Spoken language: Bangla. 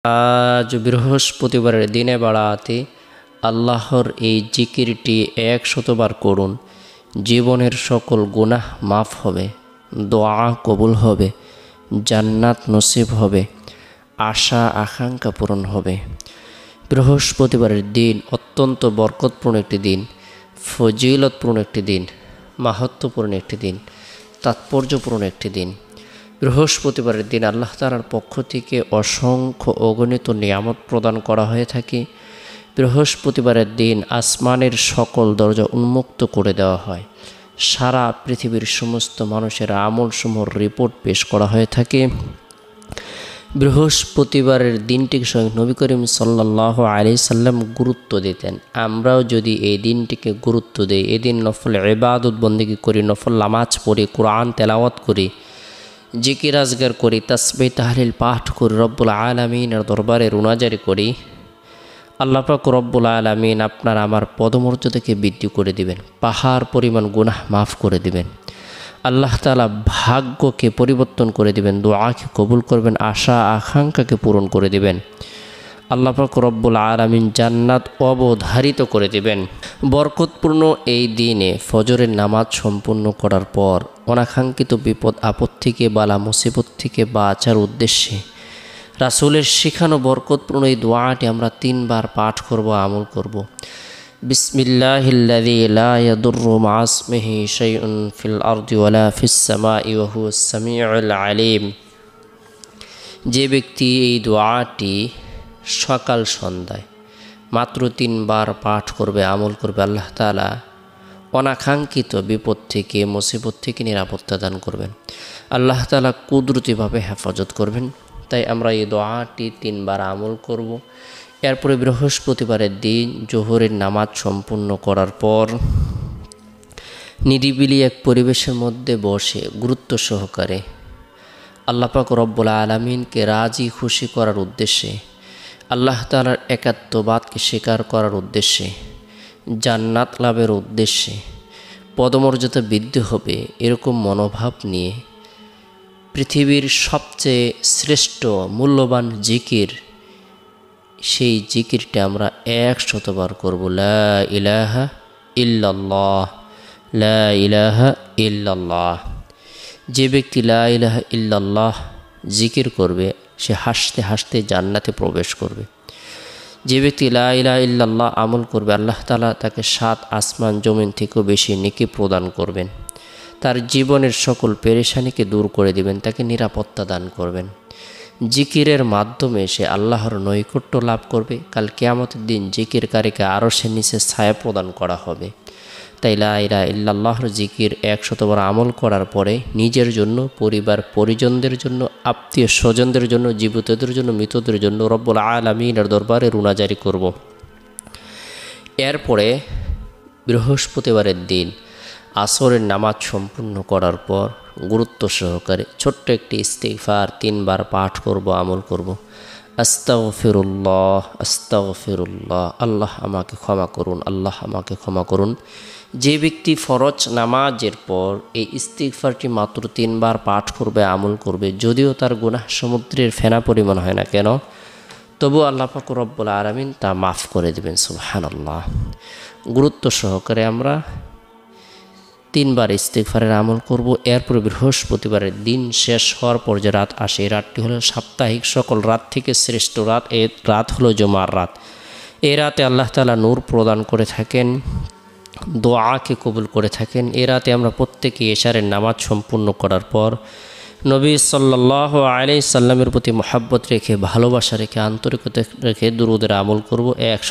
আজ বৃহস্পতিবারের দিনে বাড়াতে আল্লাহর এই জিকিরটি 100বার করুন। জীবনের সকল গুনাহ মাফ হবে, দোয়া কবুল হবে, জান্নাত নসিব হবে, আশা আকাঙ্ক্ষা পূরণ হবে। বৃহস্পতিবারের দিন অত্যন্ত বরকতপূর্ণ একটি দিন, ফজিলতপূর্ণ একটি দিন, মাহাত্ম্যপূর্ণ একটি দিন, তাৎপর্যপূর্ণ একটি দিন। বৃহস্পতিবারের দিন আল্লাহ তাআলার পক্ষ থেকে অসংখ্য অগণিত নিয়ামত প্রদান করা হয়ে থাকে। বৃহস্পতিবারের দিন আসমানের সকল দরজা উন্মুক্ত করে দেওয়া হয়। সারা পৃথিবীর সমস্ত মানুষের আমলসমূহের রিপোর্ট পেশ করা হয়ে থাকে। বৃহস্পতিবারের দিনটিকে স্বয়ং নবী করিম সাল্লাল্লাহু আলাইহি সাল্লাম গুরুত্ব দিতেন। আমরাও যদি এই দিনটিকে গুরুত্ব দিই, এদিন নফল ইবাদত বন্দেগী করি, নফল নামাজ পড়ি, কোরআন তেলাওয়াত করি, জিকির আজগার করি, তাসবিহ তাহলিল পাঠ করি, রব্বুল আলামিনের দরবারে রুনাজারি করি, আল্লাহ পাক রব্বুল আলামিন আপনার আমার পদমর্যাদাকে বৃদ্ধি করে দিবেন, পাহাড় পরিমাণ গুনাহ মাফ করে দিবেন। আল্লাহ তাআলা ভাগ্যকে পরিবর্তন করে দিবেন, দোয়াকে কবুল করবেন, আশা আকাঙ্ক্ষাকে পূরণ করে দিবেন। আল্লাহ পাক রব্বুল আলামিন জান্নাত অবধারিত করে দিবেন। বরকতপূর্ণ এই দিনে ফজরের নামাজ সম্পূর্ণ করার পর অনাকাঙ্ক্ষিত বিপদ আপদ থেকে, বালা মুসিবত থেকে বাঁচার উদ্দেশ্যে রাসূলের শিখানো বরকতপূর্ণ এই দোয়াটি আমরা 3 বার পাঠ করব, আমল করব। বিসমিল্লাহিল্লাযী লা ইয়াদুররু মা ইসমিহি শাইউন ফিল আরদি ওয়ালা ফিস সামাই ওয়া হুয়াস সামিউল আলিম। যে ব্যক্তি এই দোয়াটি সকাল সন্ধ্যায় মাত্র 3 বার পাঠ করবে, আমল করবে, আল্লাহ তাআলা অনাকাঙ্ক্ষিত বিপদ থেকে, মুসিবত থেকে নিরাপত্তা দান করবেন। আল্লাহ তাআলা কুদরতিভাবে হেফাজত করবেন। তাই আমরা এই দোয়াটি 3 বার আমল করব। এরপরে বৃহস্পতিবারের দিন জোহরের নামাজ সম্পূর্ণ করার পর নিরিবিলি এক পরিবেশের মধ্যে বসে গুরুত্ব সহকারে আল্লাহ পাক রব্বুল আলামিনকে রাজি খুশি করার উদ্দেশ্যে, আল্লাহ তাআলার একাত্মবাদকে স্বীকার করার উদ্দেশ্যে, জান্নাত লাভের উদ্দেশ্যে, পদমর্যাদা বৃদ্ধি হবে এরকম মনোভাব নিয়ে পৃথিবীর সবচেয়ে শ্রেষ্ঠ মূল্যবান জিকির, সেই জিকিরটা আমরা 100 বার করব। লা ইলাহা ইল্লাল্লাহ, লা ইলাহা ইল্লাল্লাহ। যে ব্যক্তি লা ইলাহা ইল্লাল্লাহ জিকির করবে সে হাসতে হাসতে জান্নাতে প্রবেশ করবে। যে ব্যক্তি লা ইলাহা ইল্লাল্লাহ আমল করবে, আল্লাহ তাআলা তাকে 7 আসমান জমিন থেকেও বেশি নেকি প্রদান করবেন। তার জীবনের সকল পেরেশানিকে দূর করে দিবেন, তাকে নিরাপত্তা দান করবেন। জিকিরের মাধ্যমে সে আল্লাহর নৈকট্য লাভ করবে। কাল কিয়ামতের দিন জিকিরকারীকে আরশের নিচে ছায়া প্রদান করা হবে। তাই লা ইলাহা ইল্লাল্লাহর জিকির 100 বার আমল করার পরে নিজের জন্য, পরিবার পরিজনদের জন্য, আত্মীয় স্বজনদের জন্য, জীবিতদের জন্য, মৃতদের জন্য রব্বুল আলামিনের দরবারে রুনাজারি করব। এরপরে বৃহস্পতিবারের দিন আসরের নামাজ সম্পূর্ণ করার পর গুরুত্ব সহকারে ছোট্ট একটি ইস্তিগফার 3 বার পাঠ করব, আমল করব। আস্তাগফিরুল্লাহ, আস্তাগফিরুল্লাহ, আল্লাহ আমাকে ক্ষমা করুন, আল্লাহ আমাকে ক্ষমা করুন। যে ব্যক্তি ফরজ নামাজের পর এই ইস্তিগফারটি মাত্র 3 বার পাঠ করবে, আমল করবে, যদিও তার গুনাহ সমুদ্রের ফেনা পরিমাণ হয় না কেন, তবু আল্লাহ পাক রব্বুল আলামিন তা মাফ করে দেবেন। সুবহানাল্লাহ। গুরুত্ব সহকারে আমরা 3 বার ইস্তিগফারের আমল করব। এরপর বৃহস্পতিবারের দিন শেষ হওয়ার পর যে রাত আসে, এই রাতটি হলো সাপ্তাহিক সকল রাত থেকে শ্রেষ্ঠ রাত। এই রাত হলো জুমার রাত। এই রাতে আল্লাহ তাআলা নূর প্রদান করে থাকেন, দোয়াকে কবুল করে থাকেন। এই রাতে আমরা প্রত্যেকে এশারের নামাজ সম্পূর্ণ করার পর নবী সাল্লাল্লাহু আলাইহি সাল্লামের প্রতি মহব্বত রেখে, ভালোবাসা রেখে, আন্তরিকতা রেখে দুরূদের আমল করব 100